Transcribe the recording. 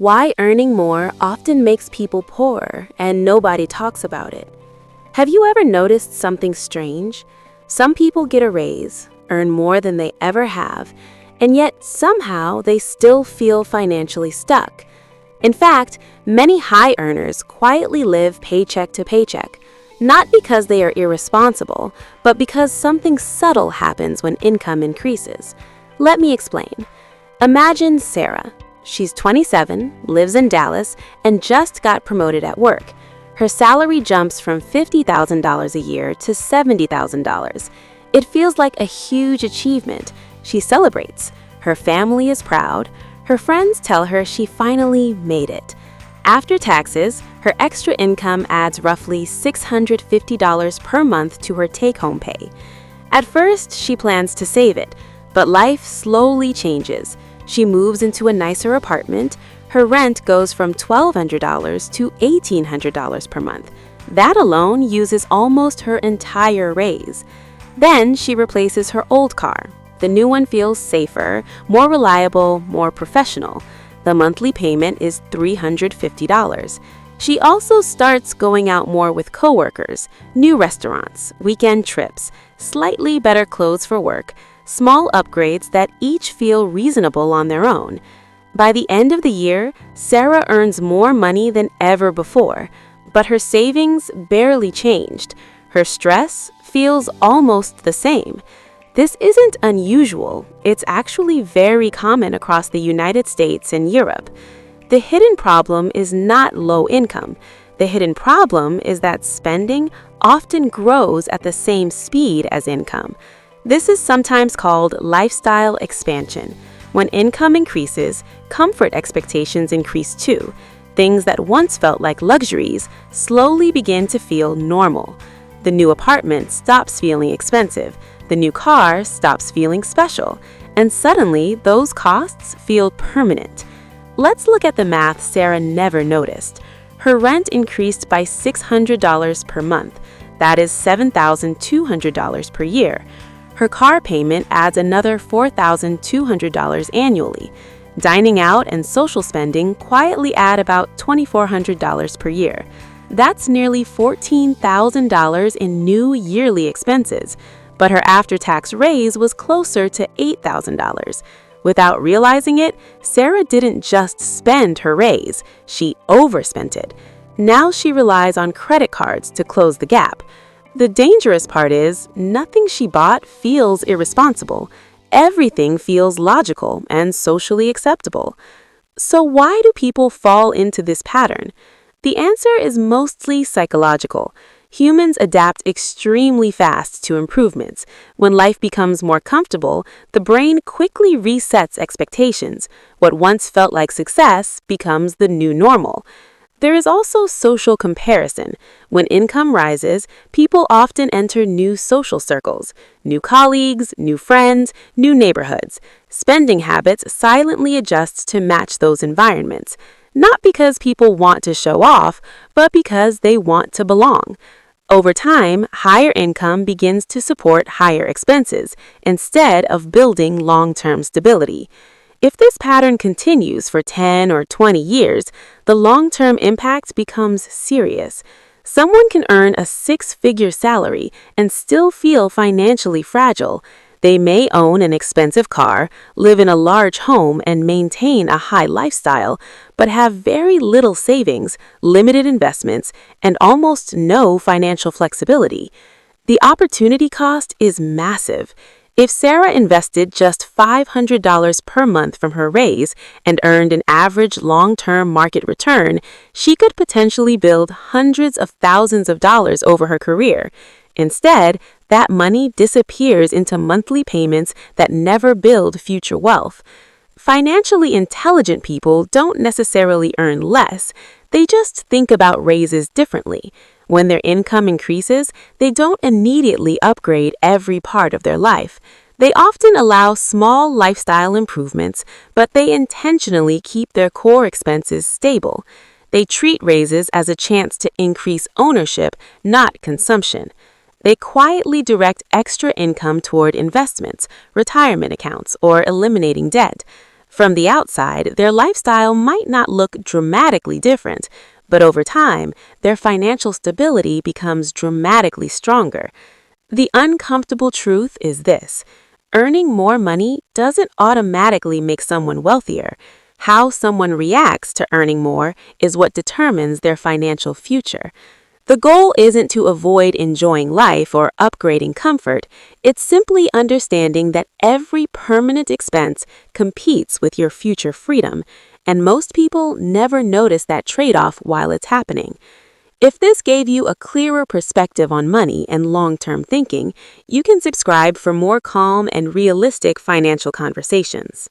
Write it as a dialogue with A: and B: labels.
A: Why earning more often makes people poorer and nobody talks about it. Have you ever noticed something strange? Some people get a raise, earn more than they ever have, and yet somehow they still feel financially stuck. In fact, many high earners quietly live paycheck to paycheck, not because they are irresponsible, but because something subtle happens when income increases. Let me explain. Imagine Sarah. She's 27, lives in Dallas, and just got promoted at work. Her salary jumps from $50,000 a year to $70,000. It feels like a huge achievement. She celebrates. Her family is proud. Her friends tell her she finally made it. After taxes, her extra income adds roughly $650 per month to her take-home pay. At first, she plans to save it, but life slowly changes. She moves into a nicer apartment. Her rent goes from $1,200 to $1,800 per month. That alone uses almost her entire raise. Then she replaces her old car. The new one feels safer, more reliable, more professional. The monthly payment is $350. She also starts going out more with coworkers, new restaurants, weekend trips, slightly better clothes for work, small upgrades that each feel reasonable on their own. By the end of the year, Sarah earns more money than ever before, but her savings barely changed. Her stress feels almost the same. This isn't unusual. It's actually very common across the United States and Europe. The hidden problem is not low income. The hidden problem is that spending often grows at the same speed as income. This is sometimes called lifestyle expansion. When income increases, comfort expectations increase too. Things that once felt like luxuries slowly begin to feel normal. The new apartment stops feeling expensive. The new car stops feeling special. And suddenly, those costs feel permanent. Let's look at the math Sarah never noticed. Her rent increased by $600 per month. That is $7,200 per year. Her car payment adds another $4,200 annually. Dining out and social spending quietly add about $2,400 per year. That's nearly $14,000 in new yearly expenses, but her after-tax raise was closer to $8,000. Without realizing it, Sarah didn't just spend her raise, she overspent it. Now she relies on credit cards to close the gap. The dangerous part is, nothing she bought feels irresponsible. Everything feels logical and socially acceptable. So why do people fall into this pattern? The answer is mostly psychological. Humans adapt extremely fast to improvements. When life becomes more comfortable, the brain quickly resets expectations. What once felt like success becomes the new normal. There is also social comparison. When income rises, people often enter new social circles, new colleagues, new friends, new neighborhoods. Spending habits silently adjust to match those environments, not because people want to show off, but because they want to belong. Over time, higher income begins to support higher expenses instead of building long-term stability. If this pattern continues for 10 or 20 years, the long-term impact becomes serious. Someone can earn a six-figure salary and still feel financially fragile. They may own an expensive car, live in a large home, and maintain a high lifestyle, but have very little savings, limited investments, and almost no financial flexibility. The opportunity cost is massive. If Sarah invested just $500 per month from her raise and earned an average long-term market return, she could potentially build hundreds of thousands of dollars over her career. Instead, that money disappears into monthly payments that never build future wealth. Financially intelligent people don't necessarily earn less, they just think about raises differently. When their income increases, they don't immediately upgrade every part of their life. They often allow small lifestyle improvements, but they intentionally keep their core expenses stable. They treat raises as a chance to increase ownership, not consumption. They quietly direct extra income toward investments, retirement accounts, or eliminating debt. From the outside, their lifestyle might not look dramatically different, but over time, their financial stability becomes dramatically stronger. The uncomfortable truth is this: earning more money doesn't automatically make someone wealthier. How someone reacts to earning more is what determines their financial future. The goal isn't to avoid enjoying life or upgrading comfort. It's simply understanding that every permanent expense competes with your future freedom, and most people never notice that trade-off while it's happening. If this gave you a clearer perspective on money and long-term thinking, you can subscribe for more calm and realistic financial conversations.